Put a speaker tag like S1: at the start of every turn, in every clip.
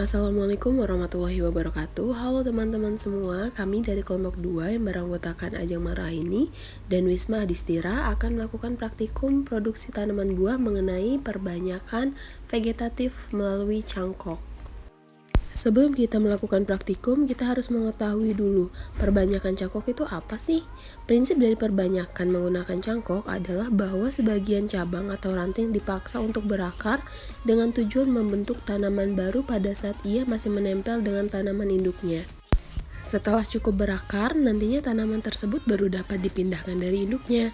S1: Assalamualaikum warahmatullahi wabarakatuh. Halo teman-teman semua, kami dari kelompok 2 yang beranggotakan Ajeng Maraini dan Wisma Adistira akan melakukan praktikum produksi tanaman buah mengenai perbanyakan vegetatif melalui cangkok. Sebelum kita melakukan praktikum, kita harus mengetahui dulu perbanyakan cangkok itu apa sih? Prinsip dari perbanyakan menggunakan cangkok adalah bahwa sebagian cabang atau ranting dipaksa untuk berakar dengan tujuan membentuk tanaman baru pada saat ia masih menempel dengan tanaman induknya. Setelah cukup berakar, nantinya tanaman tersebut baru dapat dipindahkan dari induknya.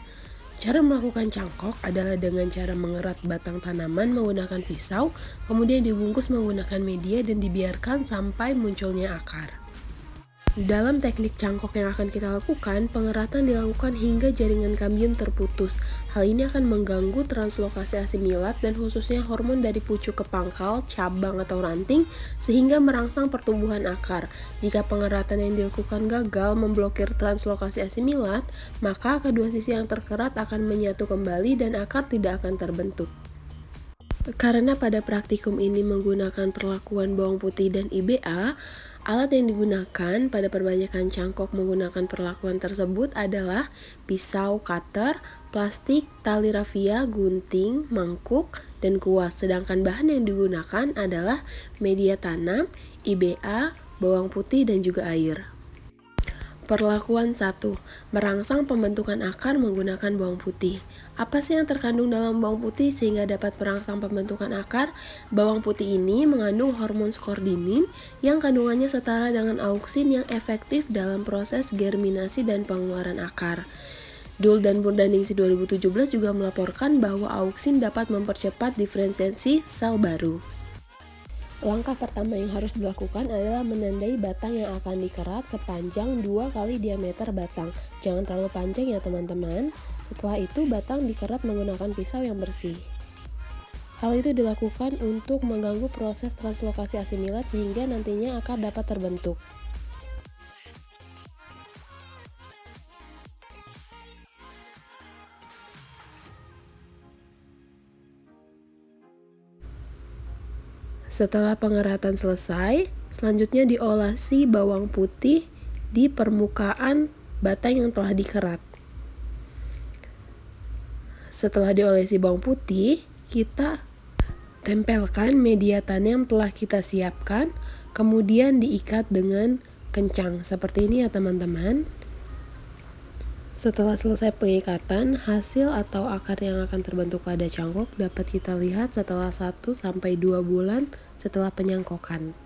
S1: Cara melakukan cangkok adalah dengan cara mengerat batang tanaman menggunakan pisau, kemudian dibungkus menggunakan media dan dibiarkan sampai munculnya akar. Dalam teknik cangkok yang akan kita lakukan, pengeratan dilakukan hingga jaringan kambium terputus. Hal ini akan mengganggu translokasi asimilat dan khususnya hormon dari pucuk ke pangkal, cabang atau ranting, sehingga merangsang pertumbuhan akar. Jika pengeratan yang dilakukan gagal memblokir translokasi asimilat, maka kedua sisi yang terkerat akan menyatu kembali dan akar tidak akan terbentuk. Karena pada praktikum ini menggunakan perlakuan bawang putih dan IBA, alat yang digunakan pada perbanyakan cangkok menggunakan perlakuan tersebut adalah pisau cutter, plastik, tali rafia, gunting, mangkuk, dan kuas. Sedangkan bahan yang digunakan adalah media tanam, IBA, bawang putih, dan juga air. Perlakuan 1. Merangsang pembentukan akar menggunakan bawang putih. Apa sih yang terkandung dalam bawang putih sehingga dapat merangsang pembentukan akar? Bawang putih ini mengandung hormon skordinin yang kandungannya setara dengan auksin yang efektif dalam proses germinasi dan pengeluaran akar. Dul dan Purdaningsih 2017 juga melaporkan bahwa auksin dapat mempercepat diferensiasi sel baru. Langkah pertama yang harus dilakukan adalah menandai batang yang akan dikerat sepanjang 2 kali diameter batang. Jangan terlalu panjang ya teman-teman. Setelah itu batang dikerat menggunakan pisau yang bersih. Hal itu dilakukan untuk mengganggu proses translokasi asimilat sehingga nantinya akar dapat terbentuk. Setelah pengeratan selesai, selanjutnya diolesi bawang putih di permukaan batang yang telah dikerat. Setelah diolesi bawang putih, kita tempelkan media tanam yang telah kita siapkan, kemudian diikat dengan kencang. Seperti ini ya teman-teman. Setelah selesai pengikatan, hasil atau akar yang akan terbentuk pada cangkok dapat kita lihat setelah 1-2 bulan setelah penyangkokan.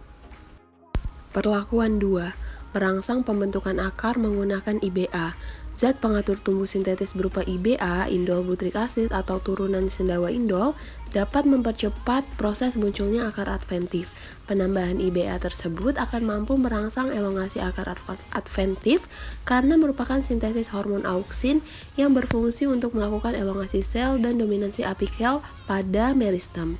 S1: Perlakuan 2. Merangsang pembentukan akar menggunakan IBA. Zat pengatur tumbuh sintetis berupa IBA, indol butyric acid atau turunan sendawa indol, dapat mempercepat proses munculnya akar adventif. Penambahan IBA tersebut akan mampu merangsang elongasi akar adventif karena merupakan sintesis hormon auksin yang berfungsi untuk melakukan elongasi sel dan dominasi apikel pada meristem.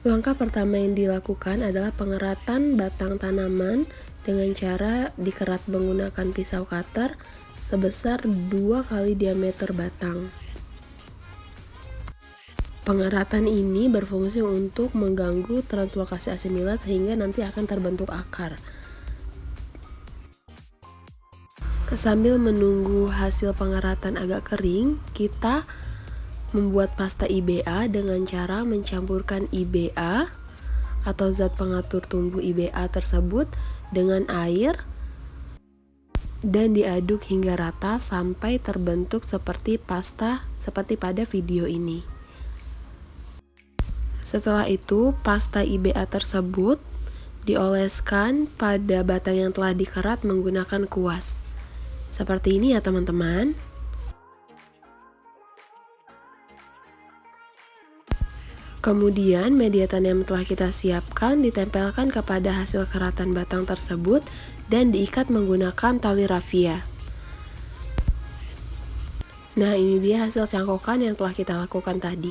S1: Langkah pertama yang dilakukan adalah pengeratan batang tanaman dengan cara dikerat menggunakan pisau cutter sebesar 2 kali diameter batang. Pengeratan ini berfungsi untuk mengganggu translokasi asimilat sehingga nanti akan terbentuk akar. Sambil menunggu hasil pengeratan agak kering, kita membuat pasta IBA dengan cara mencampurkan IBA atau zat pengatur tumbuh IBA tersebut dengan air dan diaduk hingga rata sampai terbentuk seperti pasta seperti pada video ini. Setelah itu, pasta IBA tersebut dioleskan pada batang yang telah dikerat menggunakan kuas. Seperti ini ya teman-teman. Kemudian media tanam yang telah kita siapkan ditempelkan kepada hasil keratan batang tersebut dan diikat menggunakan tali rafia. Nah, ini dia hasil cangkokan yang telah kita lakukan tadi.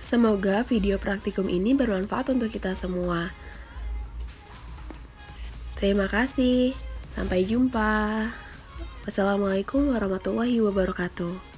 S1: Semoga video praktikum ini bermanfaat untuk kita semua. Terima kasih. Sampai jumpa. Wassalamualaikum warahmatullahi wabarakatuh.